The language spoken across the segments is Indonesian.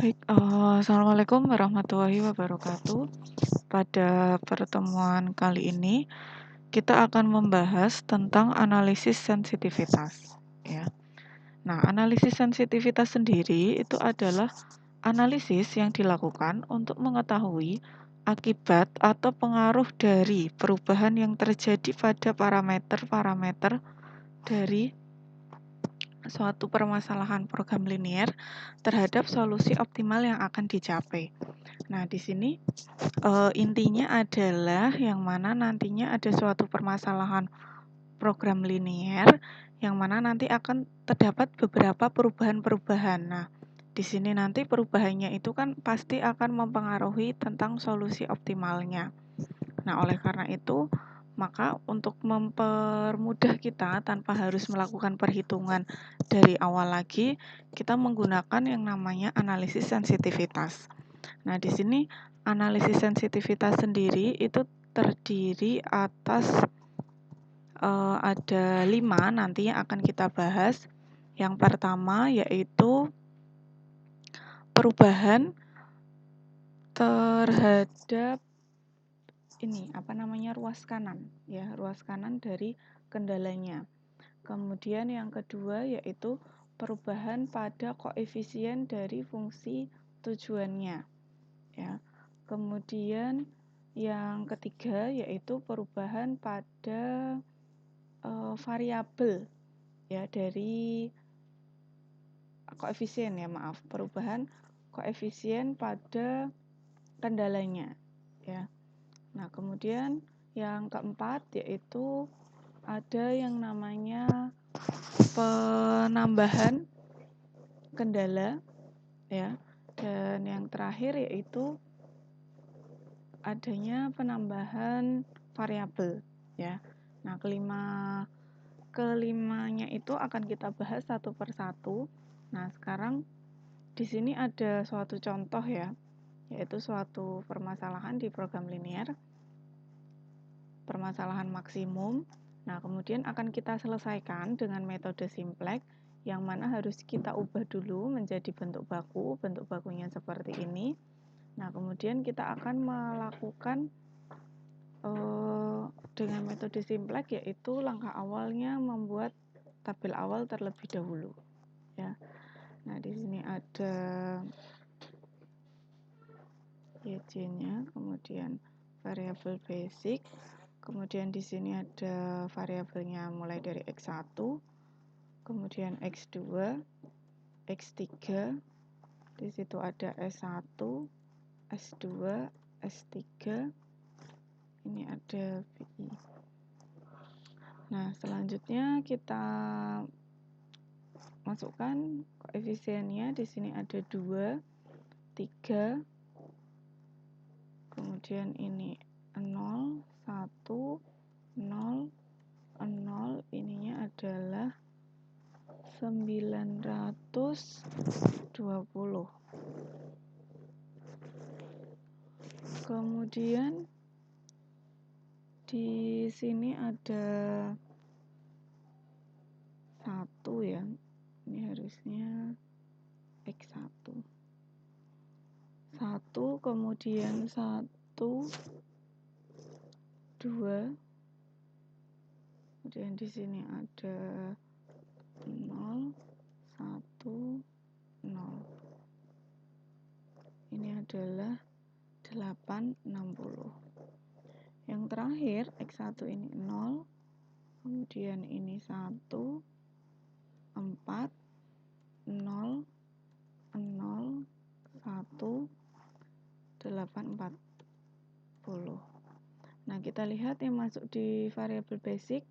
Baik, assalamualaikum warahmatullahi wabarakatuh. Pada pertemuan kali ini, kita akan membahas tentang analisis sensitivitas, ya. Nah, analisis sensitivitas sendiri itu adalah analisis yang dilakukan untuk mengetahui akibat atau pengaruh dari perubahan yang terjadi pada parameter-parameter dari suatu permasalahan program linear terhadap solusi optimal yang akan dicapai. Nah, di sini intinya adalah yang mana nantinya ada suatu permasalahan program linear yang mana nanti akan terdapat beberapa perubahan-perubahan. Nah, di sini nanti perubahannya itu kan pasti akan mempengaruhi tentang solusi optimalnya. Nah, oleh karena itu, maka untuk mempermudah kita tanpa harus melakukan perhitungan dari awal lagi, kita menggunakan yang namanya analisis sensitivitas. Nah, di sini analisis sensitivitas sendiri itu terdiri atas ada 5 nanti yang akan kita bahas. Yang pertama yaitu perubahan terhadap ruas kanan dari kendalanya. Kemudian yang kedua yaitu perubahan pada koefisien dari fungsi tujuannya, ya. Kemudian yang ketiga yaitu perubahan pada variabel, ya, dari koefisien, perubahan koefisien pada kendalanya, ya. Nah, kemudian yang keempat yaitu ada yang namanya penambahan kendala, ya. Dan yang terakhir yaitu adanya penambahan variabel, ya. Nah, kelimanya itu akan kita bahas satu persatu. Nah, sekarang di sini ada suatu contoh, ya, yaitu suatu permasalahan di program linear, permasalahan maksimum. Nah, kemudian akan kita selesaikan dengan metode simplex, yang mana harus kita ubah dulu menjadi bentuk baku. Bentuk bakunya seperti ini. Nah, kemudian kita akan melakukan dengan metode simplex, yaitu langkah awalnya membuat tabel awal terlebih dahulu, ya. Nah, di sini ada YJ-nya, kemudian variabel basic, kemudian di sini ada variabelnya mulai dari X1, kemudian X2, X3, di situ ada S1, S2, S3, ini ada BI. Nah, selanjutnya kita masukkan koefisiennya. Di sini ada 2, 3, kemudian ini 0, 1, 0, 0, ininya adalah 920. Kemudian di sini ada 1, ya. Ini harusnya X1. 1, kemudian 1, 2. Kemudian di sini ada 0, 1, 0. Ini adalah 860. Yang terakhir X1 ini 0, kemudian ini 1, 4, 0, 0, 1, 840. Nah, kita lihat yang masuk di variabel basic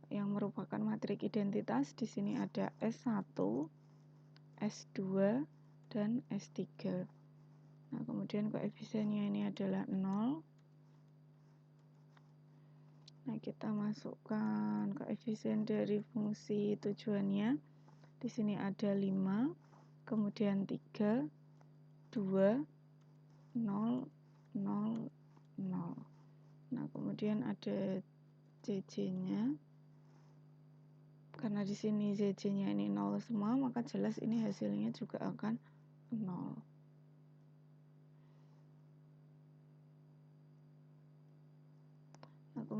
yang merupakan matrik identitas. Di sini ada S1, S2, dan S3. Nah, kemudian koefisiennya ini adalah 0. Nah, kita masukkan koefisien dari fungsi tujuannya. Di sini ada 5, kemudian 3, 2, 0, 0, 0. Nah, kemudian ada JJ-nya. Karena di sini JJ-nya ini 0 semua, maka jelas ini hasilnya juga akan 0.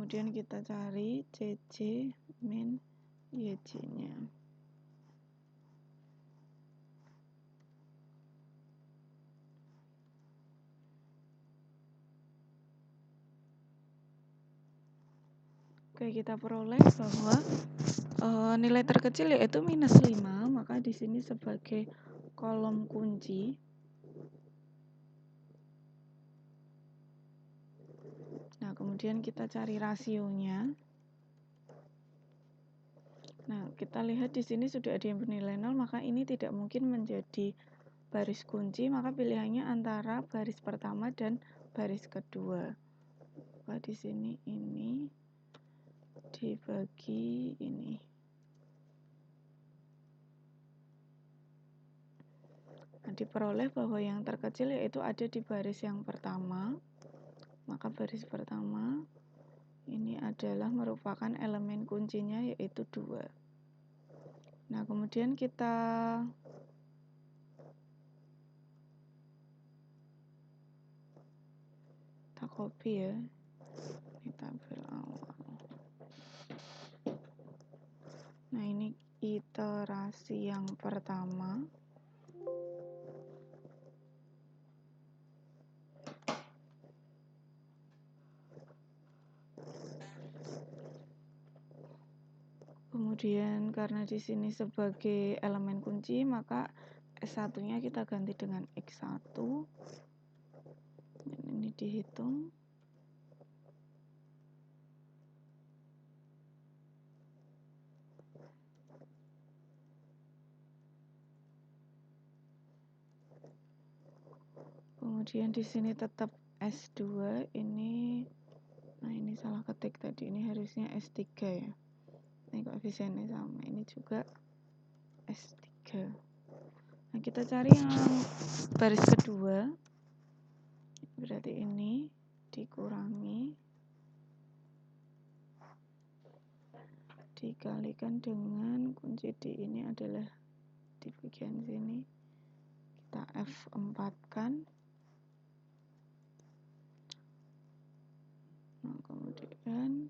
kemudian kita cari CC min YC-nya. Oke, kita peroleh bahwa nilai terkecil yaitu -5, maka di sini sebagai kolom kunci. Nah, kemudian kita cari rasionya. Nah, kita lihat di sini sudah ada yang bernilai 0, maka ini tidak mungkin menjadi baris kunci, maka pilihannya antara baris pertama dan baris kedua. Maka di sini ini dibagi ini. Nah, diperoleh bahwa yang terkecil yaitu ada di baris yang pertama. Maka baris pertama ini adalah merupakan elemen kuncinya yaitu 2. Nah, kemudian kita copy ya. Ini tabel awal. Nah, ini iterasi yang pertama. Kemudian karena di sini sebagai elemen kunci, maka S1-nya kita ganti dengan X1. Dan ini dihitung. Kemudian di sini tetap S2, ini nah ini salah ketik tadi, ini harusnya S3 ya. Ini koefisiennya sama, ini juga S3. Nah, kita cari yang baris kedua. Berarti ini dikurangi dikalikan dengan kunci D ini adalah di bagian sini. Kita F4 kan. Nah, kemudian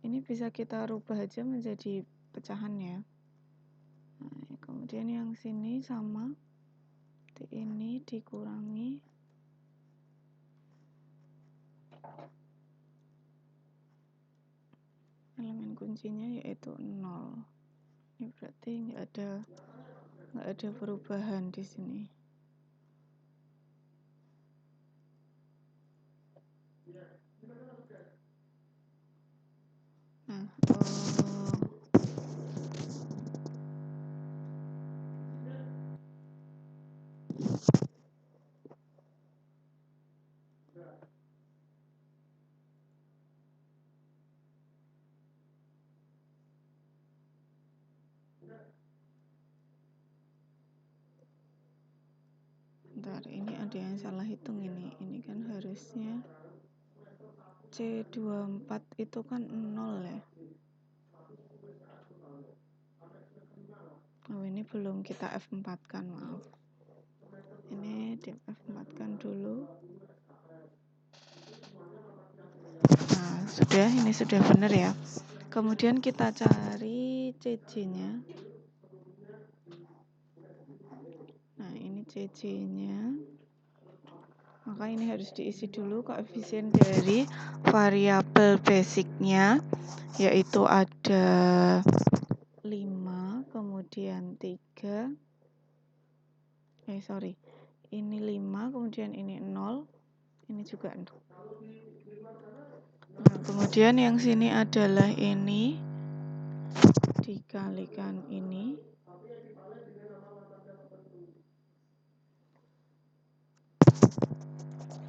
ini bisa kita rubah aja menjadi pecahan ya. Nah, kemudian yang sini sama, D ini dikurangi elemen kuncinya yaitu 0. Ini berarti nggak ada perubahan di sini. Nah, bentar, ini ada yang salah hitung ini. Ini kan harusnya C24 itu kan 0 ya. Oh, ini belum kita F4 kan, maaf. Ini di F4 kan dulu. Nah, ini sudah benar ya. Kemudian kita cari CC-nya. Nah, ini CC-nya. Maka ini harus diisi dulu koefisien dari variabel basicnya, yaitu ada 5, kemudian 3. Ini 5, kemudian ini 0, ini juga 0. Nah, kemudian yang sini adalah ini dikalikan ini.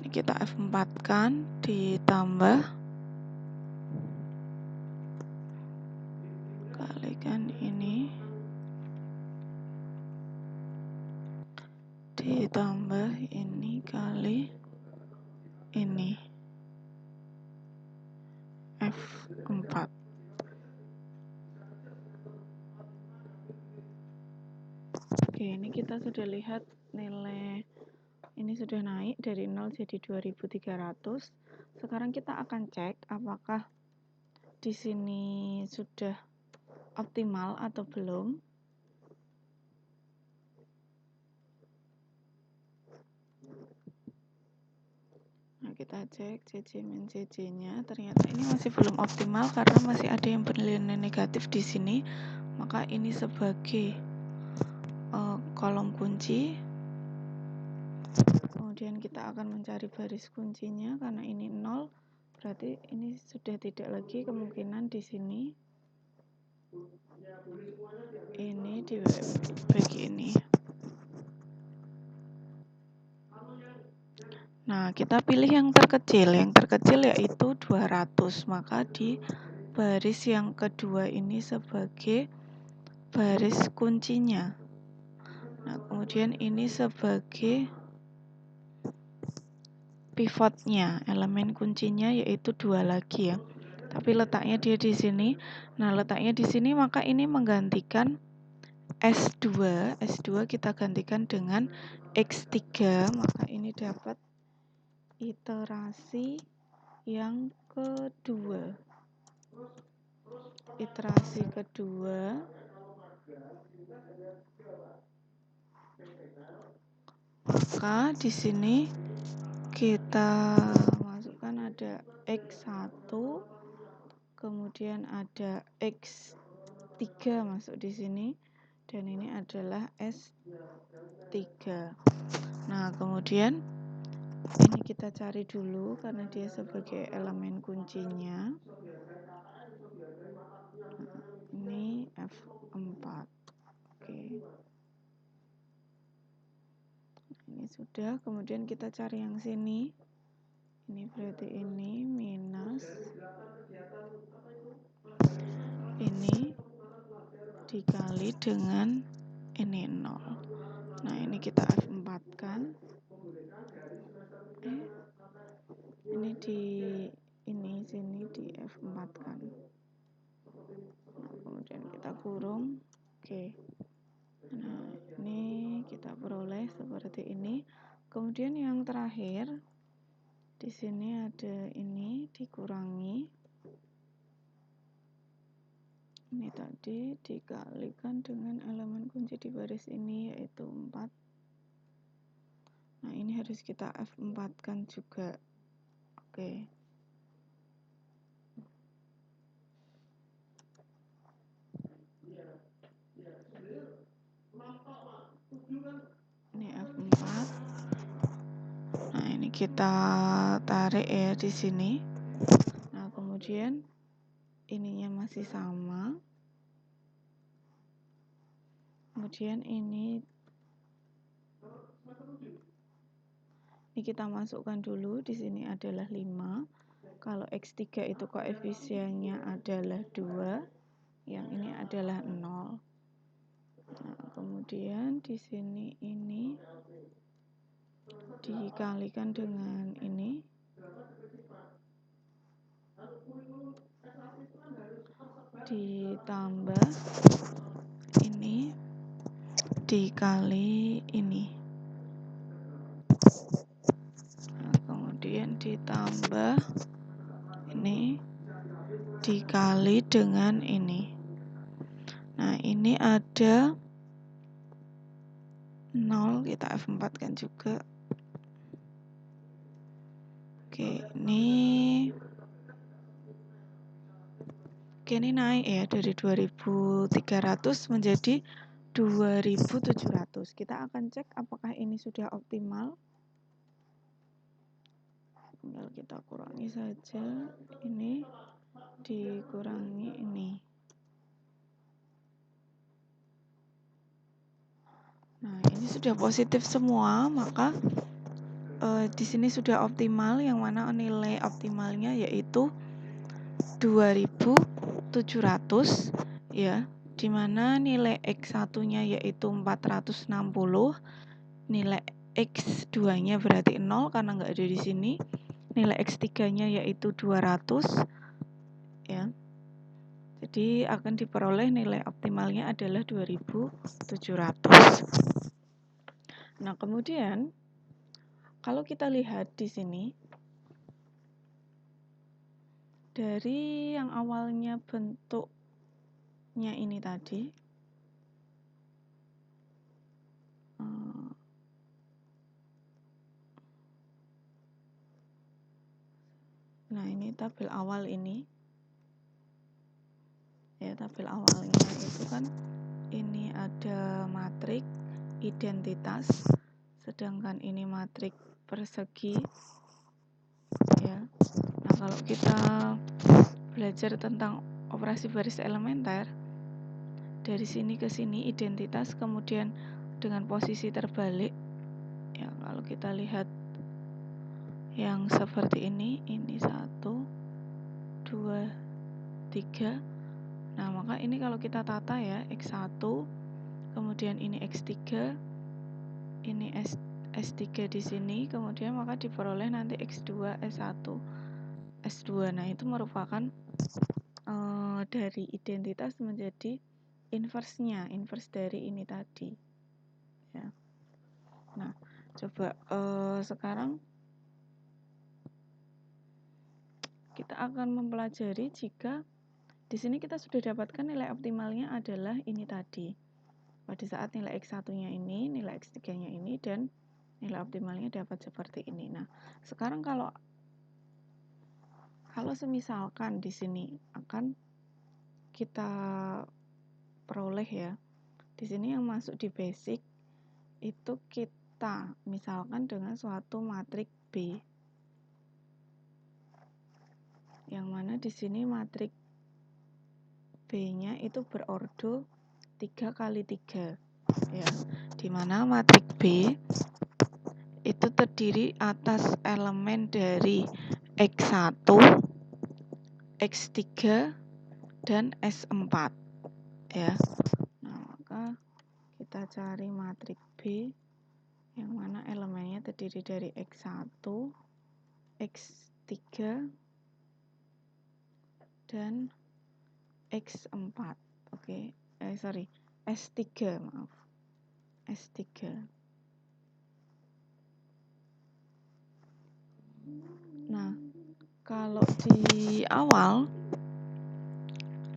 Ini kita F4 kan, ditambah kalikan ini ditambah ini kali ini F4. Oke, ini kita sudah lihat nilai ini sudah naik dari 0 jadi 2300. Sekarang kita akan cek apakah di sini sudah optimal atau belum. Nah, kita cek CC min CC-nya, ternyata ini masih belum optimal karena masih ada yang bernilai negatif di sini. Maka ini sebagai kolom kunci. Kemudian kita akan mencari baris kuncinya karena ini 0, berarti ini sudah tidak lagi kemungkinan di sini. Ini dibagi ini. Nah, kita pilih yang terkecil. Yang terkecil yaitu 200. Maka di baris yang kedua ini sebagai baris kuncinya. Nah, kemudian ini sebagai pivotnya, elemen kuncinya yaitu 2 lagi ya. Tapi letaknya dia di sini. Nah, letaknya di sini maka ini menggantikan S2. S2 kita gantikan dengan X3, maka ini dapat iterasi yang kedua. Iterasi kedua maka di sini kita masukkan ada X1, kemudian ada X3 masuk di sini, dan ini adalah S3. Nah, kemudian ini kita cari dulu karena dia sebagai elemen kuncinya. Ini F4. Oke. Ini sudah, kemudian kita cari yang sini. Ini berarti ini minus ini dikali dengan ini 0. Nah, ini kita F4 kan. Ini di sini di F4 kan. Nah, kemudian kita kurung. Oke. Nah, ini kita peroleh seperti ini. Kemudian yang terakhir di sini ada ini dikurangi. Ini tadi dikalikan dengan elemen kunci di baris ini yaitu 4. Nah, ini harus kita F4 kan juga. Oke. Ini F4. Nah, ini kita tarik ya di sini. Nah, kemudian ininya masih sama. Kemudian ini kita masukkan dulu. Di sini adalah 5. Kalau X3 itu koefisiennya adalah 2, yang ini adalah 0. Nah, kemudian di sini ini dikalikan dengan ini. Ditambah ini dikali ini. Nah, kemudian ditambah ini dikali dengan ini. Nah, ini ada 0, kita F4 kan juga. Oke, ini naik ya dari 2300 menjadi 2700. Kita akan cek apakah ini sudah optimal. Tinggal kita kurangi saja. Ini dikurangi ini. Nah, ini sudah positif semua, maka di sini sudah optimal, yang mana nilai optimalnya yaitu 2700 ya, dimana nilai X1-nya yaitu 460, nilai X2-nya berarti 0 karena nggak ada di sini, nilai X3-nya yaitu 200 ya. Jadi akan diperoleh nilai optimalnya adalah 2700. Nah, kemudian Kalau kita lihat di sini, dari yang awalnya bentuknya ini tadi, nah ini tabel awal ini, ya tabel awalnya itu kan ini ada matrik identitas, sedangkan ini matrik persegi, ya. Nah kalau kita belajar tentang operasi baris elementer, dari sini ke sini identitas, kemudian dengan posisi terbalik, ya kalau kita lihat yang seperti ini 1, 2, 3. Nah maka ini kalau kita tata ya, X1, kemudian ini X3, ini S3 di sini, kemudian maka diperoleh nanti X2, S1, S2. Nah itu merupakan dari identitas menjadi inverse-nya, inverse dari ini tadi, ya. Nah coba sekarang kita akan mempelajari jika di sini kita sudah dapatkan nilai optimalnya adalah ini tadi. Pada saat nilai X1-nya ini, nilai X3-nya ini, dan nilai optimalnya dapat seperti ini. Nah, sekarang kalau semisalkan di sini akan kita peroleh ya. Di sini yang masuk di basic itu kita misalkan dengan suatu matrik B. Yang mana di sini matrik B-nya itu berordo 3 kali 3, ya. Dimana matrik B itu terdiri atas elemen dari X1, X3, dan S4, ya. Nah, maka kita cari matrik B yang mana elemennya terdiri dari X1, X3, dan X4. Oke, S3, maaf. S3. Nah, kalau di awal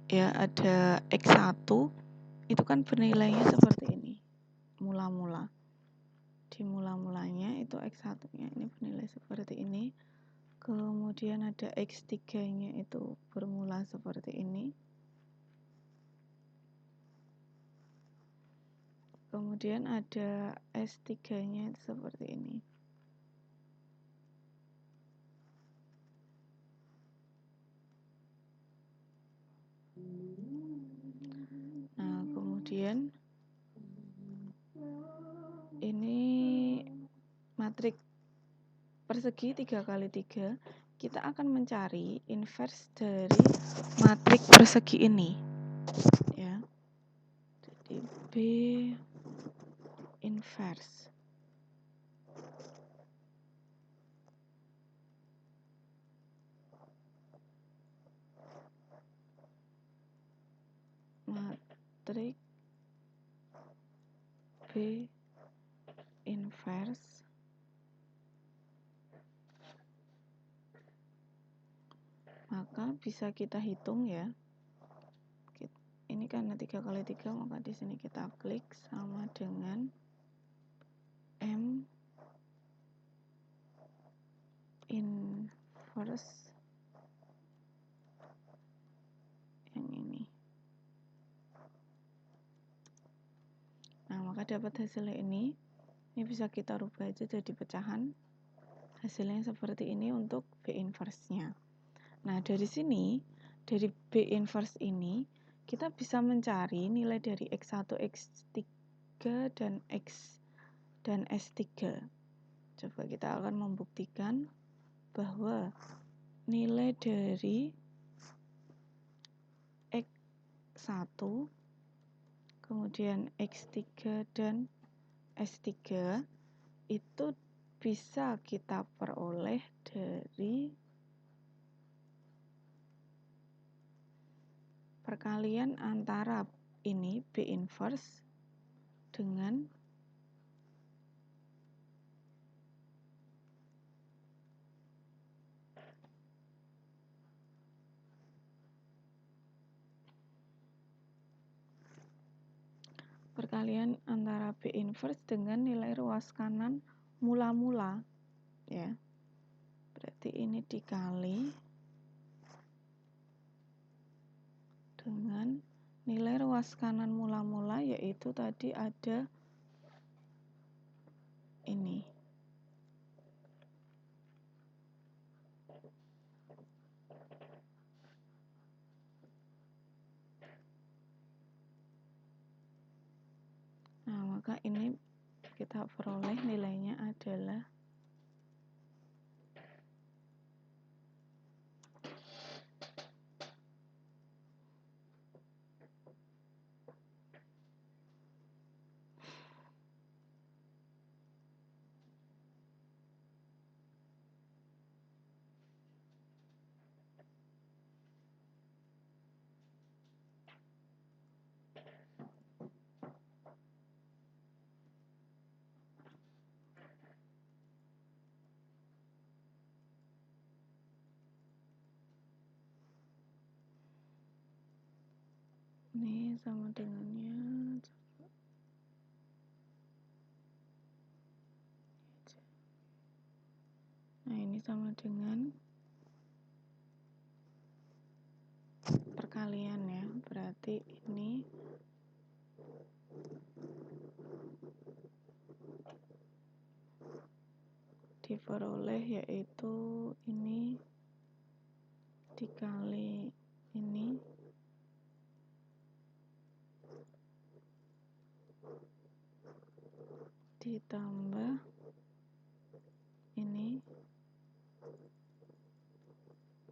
ya ada X1 itu kan bernilainya seperti ini. Mula-mula. Di mula-mulanya itu X1-nya ini bernilai seperti ini. Kemudian ada X3-nya itu bermula seperti ini. Kemudian ada S3-nya seperti ini. Nah, kemudian ini matrik persegi 3 kali 3. Kita akan mencari inverse dari matrik persegi ini. Ya. Jadi B inverse. Matrik B inverse maka bisa kita hitung ya. Ini karena 3 kali 3 maka di sini kita klik sama dengan M inverse yang ini. Nah, maka dapat hasilnya ini. Ini bisa kita rubah aja jadi pecahan. Hasilnya seperti ini untuk B inverse-nya. Nah, dari sini, dari B inverse ini, kita bisa mencari nilai dari X1, X3, dan S3. Coba kita akan membuktikan bahwa nilai dari X1, kemudian X3, dan S3 itu bisa kita peroleh dari perkalian antara ini B inverse dengan perkalian antara B inverse dengan nilai ruas kanan mula-mula, ya. Berarti ini dikali dengan nilai ruas kanan mula-mula, yaitu tadi ada ini. Nah, maka ini kita peroleh nilainya adalah ini sama dengannya. Nah, ini sama dengan perkalian, ya. Berarti ini diperoleh yaitu ini dikali ini ditambah ini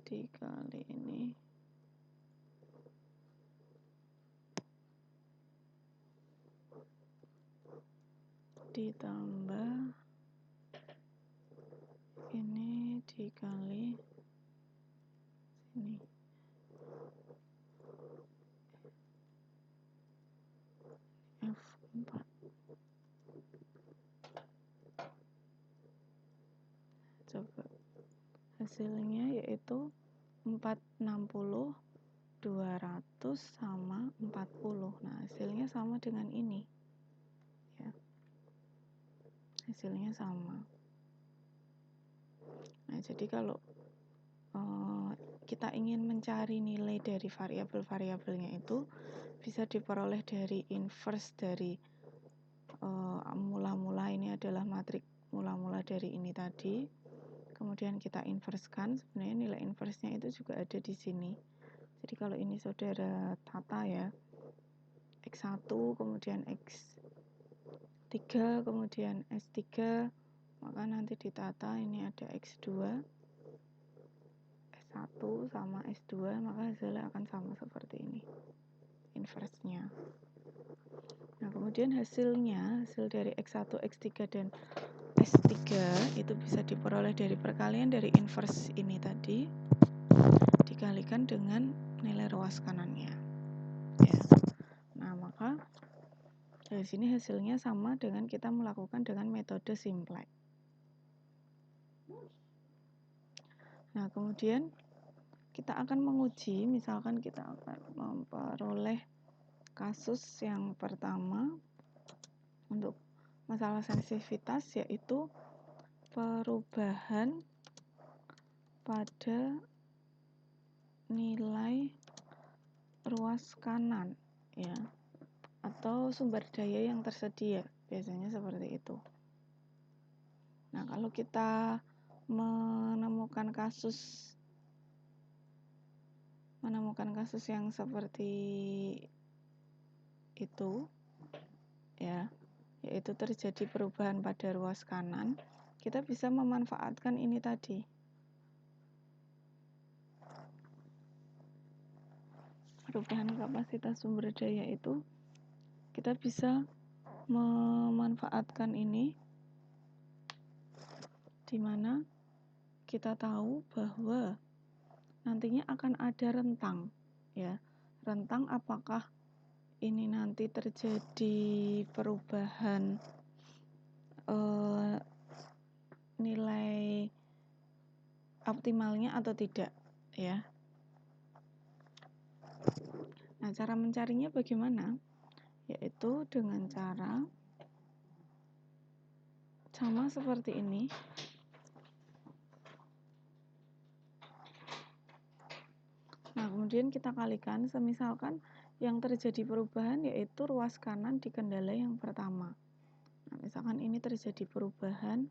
dikali ini ditambah ini dikali sini. F4. Coba hasilnya yaitu 460, 200 sama 40. Nah, hasilnya sama dengan ini, ya. Hasilnya sama. Nah, jadi kalau kita ingin mencari nilai dari variabel-variabelnya itu bisa diperoleh dari inverse dari mula-mula. Ini adalah matriks mula-mula dari ini tadi. Kemudian kita inverskan. Sebenarnya nilai inverse-nya itu juga ada di sini. Jadi kalau ini saudara tata, ya, X1 kemudian X3 kemudian S3, maka nanti ditata ini ada X2 S1 sama S2, maka hasilnya akan sama seperti ini inverse-nya. Nah, kemudian hasil dari X1, X3 dan S3 itu bisa diperoleh dari perkalian dari inverse ini tadi dikalikan dengan nilai ruas kanannya, ya. Nah, maka dari sini hasilnya sama dengan kita melakukan dengan metode simplex. Nah, kemudian kita akan menguji, misalkan kita akan memperoleh kasus yang pertama untuk masalah sensitivitas, yaitu perubahan pada nilai ruas kanan, ya, atau sumber daya yang tersedia, biasanya seperti itu. Nah, kalau kita menemukan kasus yang seperti itu, ya, yaitu terjadi perubahan pada ruas kanan, kita bisa memanfaatkan ini tadi, perubahan kapasitas sumber daya itu. Kita bisa memanfaatkan ini di mana kita tahu bahwa nantinya akan ada rentang, ya. Rentang apakah ini nanti terjadi perubahan nilai optimalnya atau tidak, ya. Nah, cara mencarinya bagaimana? yaitu dengan cara sama seperti ini. Nah, kemudian kita kalikan, semisalkan yang terjadi perubahan yaitu ruas kanan di kendala yang pertama. Nah, misalkan ini terjadi perubahan,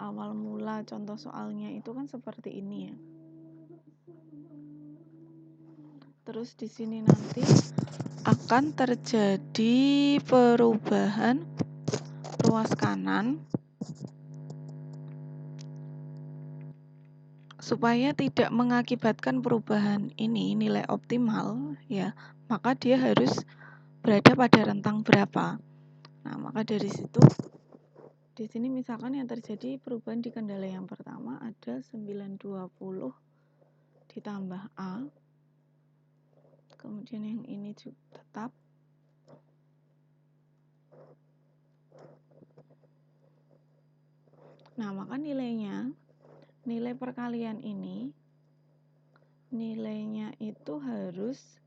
awal mula contoh soalnya itu kan seperti ini ya. Terus di sini nanti akan terjadi perubahan ruas kanan supaya tidak mengakibatkan perubahan ini nilai optimal ya, maka dia harus berada pada rentang berapa. Nah, maka dari situ di sini misalkan yang terjadi perubahan di kendala yang pertama ada 920 ditambah A. Kemudian yang ini juga tetap. Nah, maka nilai perkalian ini nilainya itu harus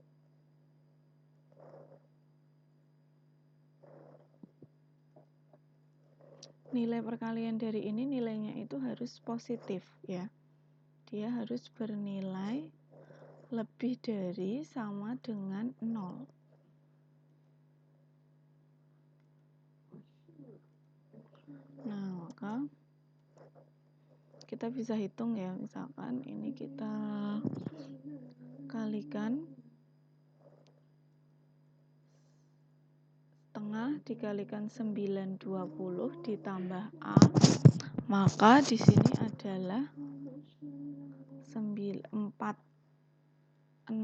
nilai perkalian dari ini nilainya itu harus positif ya. Dia harus bernilai lebih dari sama dengan 0. Nah, maka kita bisa hitung ya, misalkan ini kita kalikan setengah dikalikan 920 ditambah A, maka di sini adalah 460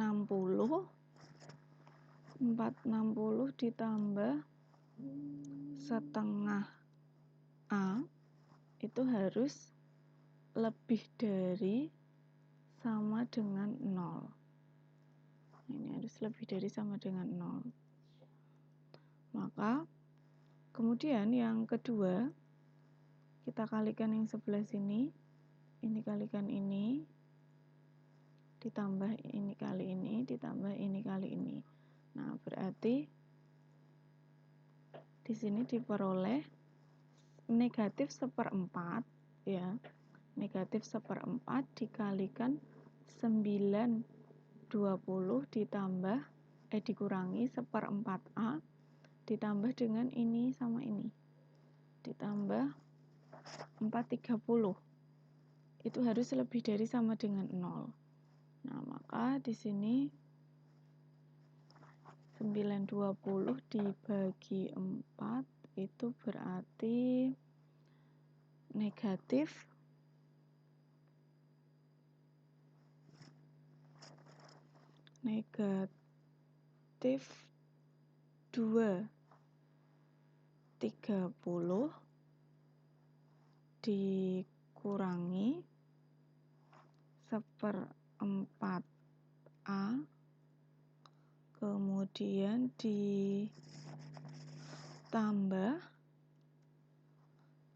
ditambah setengah A itu harus lebih dari sama dengan 0. Ini harus lebih dari sama dengan 0. Maka kemudian yang kedua kita kalikan yang sebelah sini, ini kalikan ini, ditambah ini kali ini, ditambah ini kali ini. Nah, berarti di sini diperoleh negatif 1/4 ya. Negatif 1/4 dikalikan 920 dikurangi 1/4 A ditambah dengan ini sama ini. Ditambah 430. Itu harus lebih dari sama dengan 0. Nah, maka di sini 920 dibagi 4 itu berarti negatif 230 dikurangi 1/4 A kemudian ditambah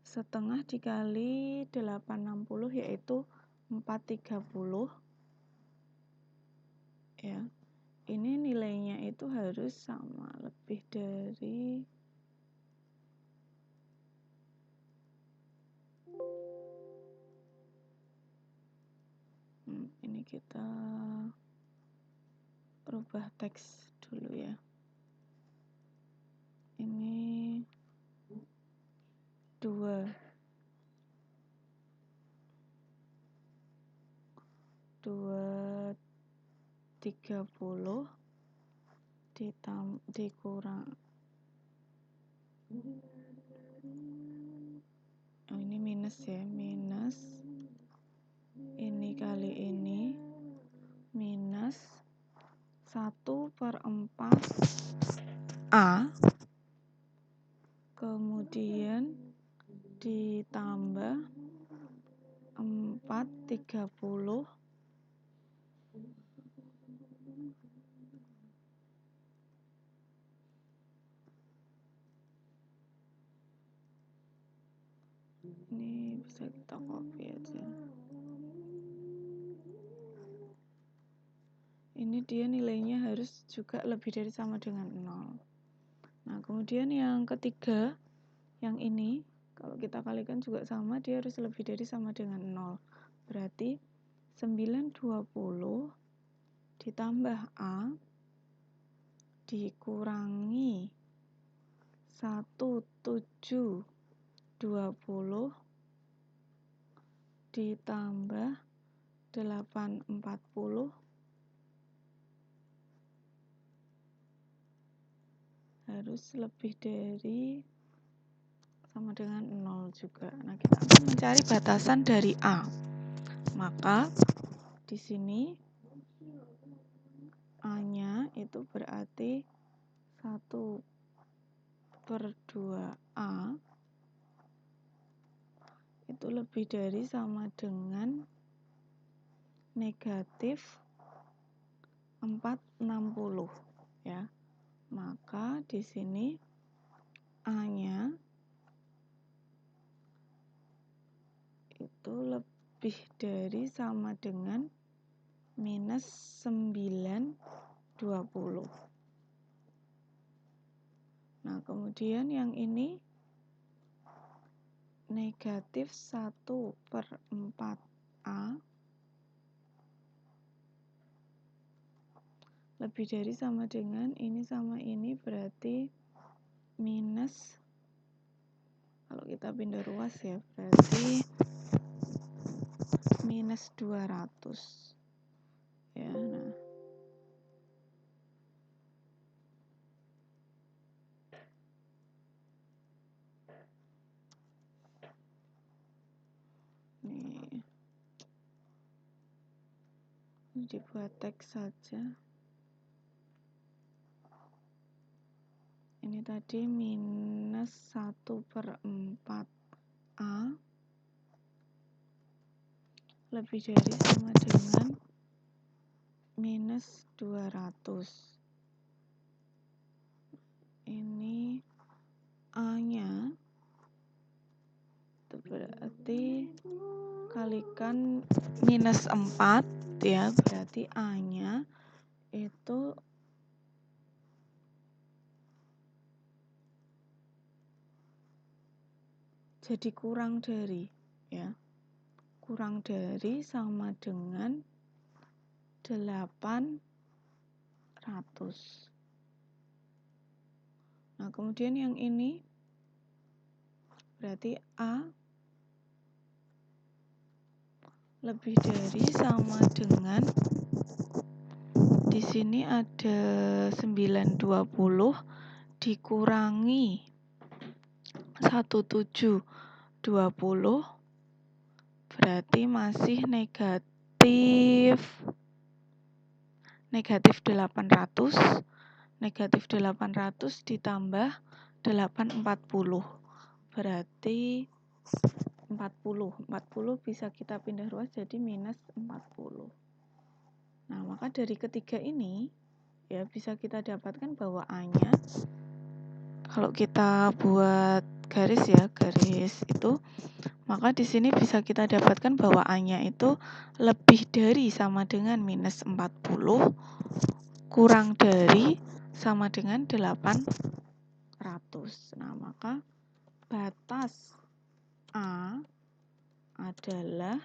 setengah dikali 860 yaitu 430 ya. Ini nilainya itu harus sama lebih dari ini kita rubah teks dulu ya. Ini 230 dikurang ini minus ya, minus ini kali ini minus 1/4 A kemudian ditambah 430 . Ini bisa kita copy aja. Ini dia nilainya harus juga lebih dari sama dengan 0. Nah, kemudian yang ketiga, yang ini, kalau kita kalikan juga sama, dia harus lebih dari sama dengan 0. Berarti 920 ditambah A dikurangi 1720 ditambah 840 harus lebih dari sama dengan 0 juga. Nah, kita akan mencari batasan dari A. Maka di sini A-nya itu berarti 1/2A itu lebih dari sama dengan negatif 460 ya. Maka di sini A-nya itu lebih dari sama dengan minus 920. Nah, kemudian yang ini negatif 1/4A lebih dari sama dengan ini sama ini berarti minus, kalau kita pindah ruas ya, berarti minus 200 ya. Nah, ini dibuat teks saja. Ini tadi minus 1/4A lebih dari sama dengan minus 200. Ini A-nya itu berarti kalikan minus 4 ya, berarti A-nya itu jadi kurang dari ya. Kurang dari sama dengan 800. Nah, kemudian yang ini berarti A lebih dari sama dengan, di sini ada 920 dikurangi 1720 berarti masih negatif 800. Negatif 800 ditambah 840 berarti 40 bisa kita pindah ruas jadi minus 40. Nah, maka dari ketiga ini ya bisa kita dapatkan bahwa A-nya, kalau kita buat garis ya, garis itu, maka di sini bisa kita dapatkan bahwa A-nya itu lebih dari sama dengan minus 40 kurang dari sama dengan 800. Nah, maka batas A adalah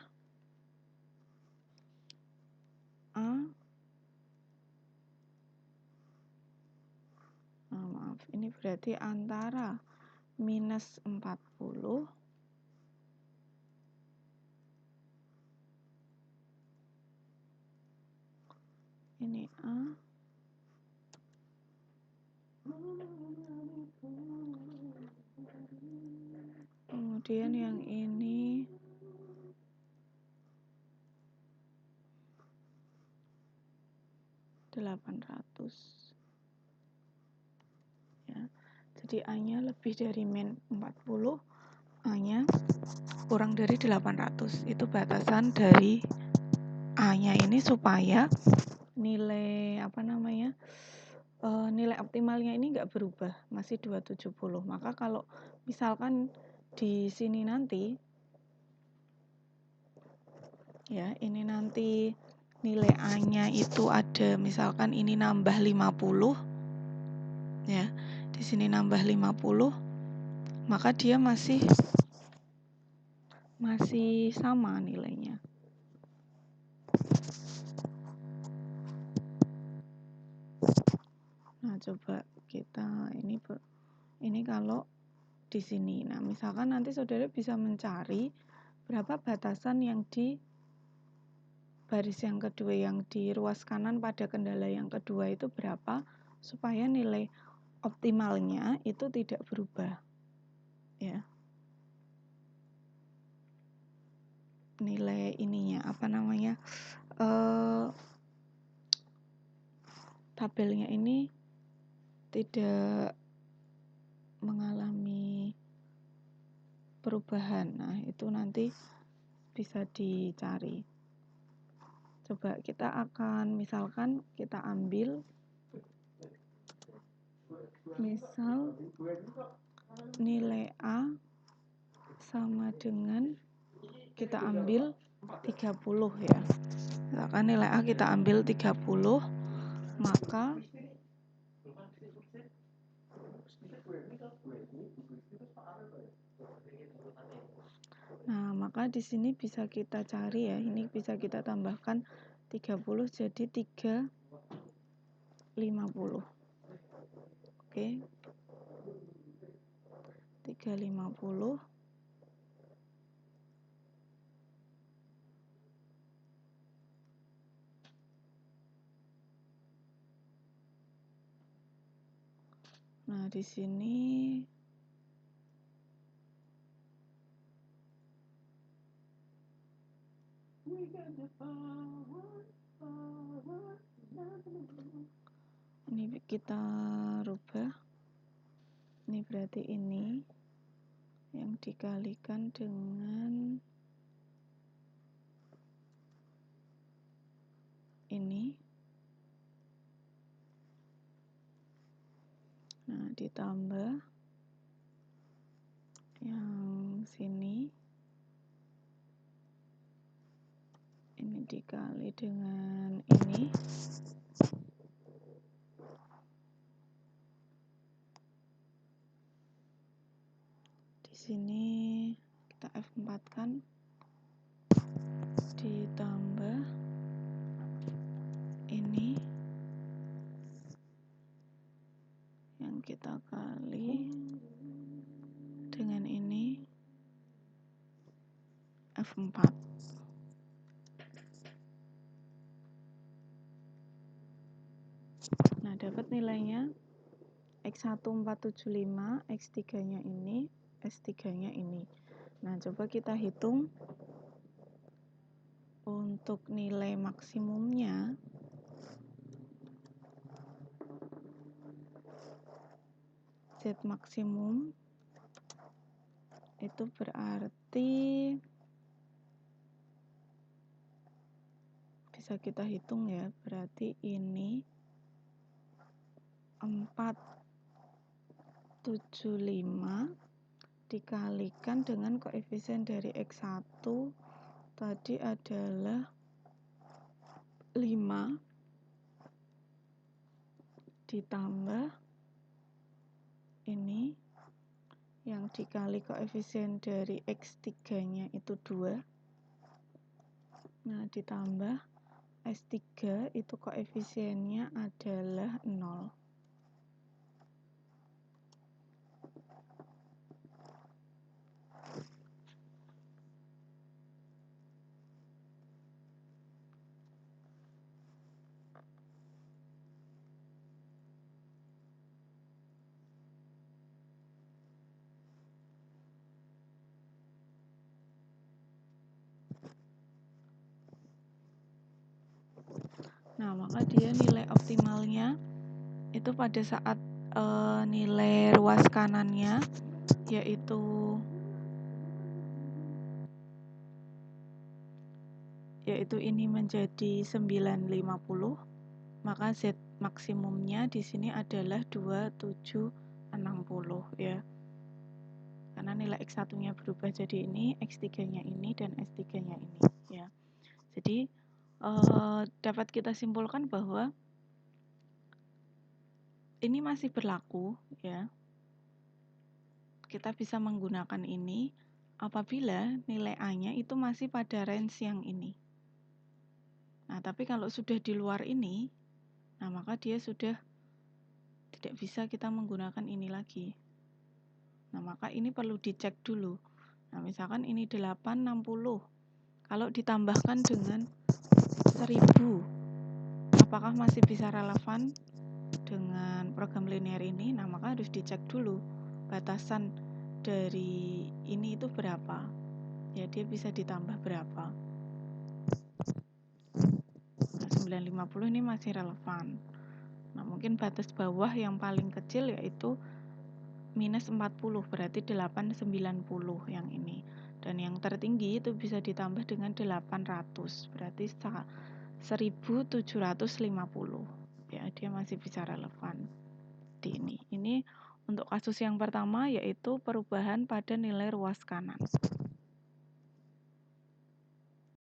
ini berarti antara minus 40 ini A kemudian yang ini (800) ya. Jadi A-nya lebih dari min 40, A-nya kurang dari 800. Itu batasan dari A-nya ini supaya nilai nilai optimalnya ini nggak berubah, masih 270. Maka kalau misalkan di sini nanti Ya, ini nanti nilai A-nya itu ada, misalkan ini nambah 50 ya. Di sini nambah 50, maka dia masih sama nilainya. Nah, coba kita ini kalau di sini. Nah, misalkan nanti saudara bisa mencari berapa batasan yang di baris yang kedua, yang di ruas kanan pada kendala yang kedua itu berapa, supaya nilai optimalnya itu tidak berubah. Ya. Nilai ininya tabelnya ini tidak mengalami perubahan. Nah, itu nanti bisa dicari. Coba kita akan misalkan kita ambil misal nilai A sama dengan kita ambil 30 ya. Misalkan nilai A kita ambil 30, maka di sini bisa kita cari ya. Ini bisa kita tambahkan 30 jadi 350. Oke. 350. Nah, di sini ini kita rubah. Ini berarti ini yang dikalikan dengan ini. Nah, ditambah yang sini. Ini dikali dengan ini. Di sini kita F4 kan. Ditambah ini yang kita kali dengan ini F4. Nah, dapat nilainya X1 475, X3 nya ini, S3 nya ini. Nah, coba kita hitung untuk nilai maksimumnya. Z maksimum itu berarti bisa kita hitung ya, berarti ini 475 dikalikan dengan koefisien dari X1 tadi adalah 5 ditambah ini yang dikali koefisien dari X3 nya itu 2. Nah, ditambah S3 itu koefisiennya adalah 0. Nah, maka dia nilai optimalnya itu pada saat nilai ruas kanannya yaitu ini menjadi 950, maka Z maksimumnya di sini adalah 2760 ya. Karena nilai X1-nya berubah jadi ini, X3-nya ini dan S3-nya ini ya. Jadi dapat kita simpulkan bahwa ini masih berlaku ya. Kita bisa menggunakan ini apabila nilai A-nya itu masih pada range yang ini. Nah, tapi kalau sudah di luar ini, nah maka dia sudah tidak bisa kita menggunakan ini lagi. Nah, maka ini perlu dicek dulu. Nah, misalkan ini 860. Kalau ditambahkan dengan 1000, apakah masih bisa relevan dengan program linear ini? Nah, maka harus dicek dulu batasan dari ini itu berapa. Ya, dia bisa ditambah berapa. Nah, 950 ini masih relevan. Nah, mungkin batas bawah yang paling kecil yaitu minus 40, berarti 890 yang ini. Dan yang tertinggi itu bisa ditambah dengan 800, berarti 1750. Ya, dia masih bisa relevan di ini. Ini untuk kasus yang pertama yaitu perubahan pada nilai ruas kanan.